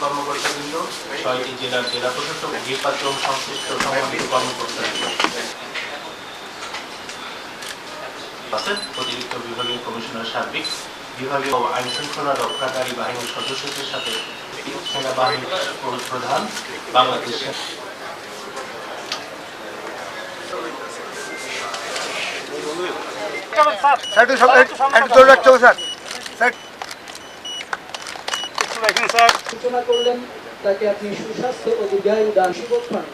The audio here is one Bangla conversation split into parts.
কর্মকর্তাবৃন্দ, 6টি জেলার জেলা প্রশাসক, বিপাত্র সংশ্লিষ্ট সম্মানিত কর্মকর্তা আছেন, অতিরিক্ত বিভাগীয় কমিশনার সার্বিক বিভাগীয় আইন শৃঙ্খলা রক্ষাকারী বাহিনীর সদস্যদের সাথে সেনাবাহিনীর প্রধান, বাংলাদেশের সূচনা করলেন তাকে আপনি সুস্বাস্থ্য ও দীর্ঘায়ু দান শুভক্ষণ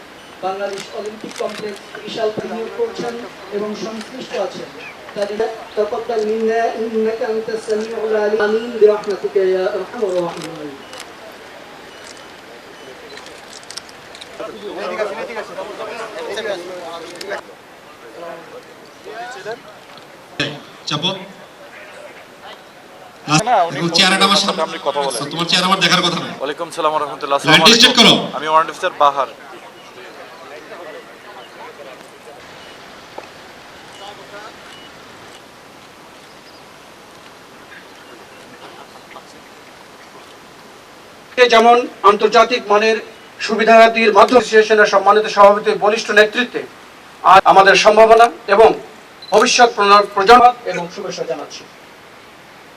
বাংলাদেশ অলিম্পিক কমপ্লেক্স বিশাল বিনিয়োগ করছেন এবং সংশ্লিষ্ট আছেন তাদের তাকাব্বাল মিন্না ইন্নাকা আনতাস সামিউল আলিম আমিন বিরহমাতিকা ইয়া আরহামার রাহিমিন। চাপো চেহারাটা আমার সামনে কথা বলে, তোমার চেহারা আমার দেখার কথা না। ওয়ালাইকুম সালাম ওয়া রাহমাতুল্লাহ। আমি ওয়ারেন্ট অফিসার বাহার। যেমন আন্তর্জাতিক মানের সুবিধাদির মাধ্যমে অ্যাসোসিয়েশনের সম্মানিত সভাপতি বলিষ্ঠ নেতৃত্বে আজ আমাদের সম্ভাবনা এবং ভবিষ্যৎ প্রজন্ম এবং শুভেচ্ছা জানাচ্ছি।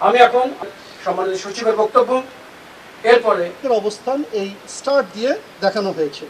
আমি এখন সম্মানিত সচিবের বক্তব্য, এরপরে অবস্থান এই স্টার্ট দিয়ে দেখানো হয়েছে।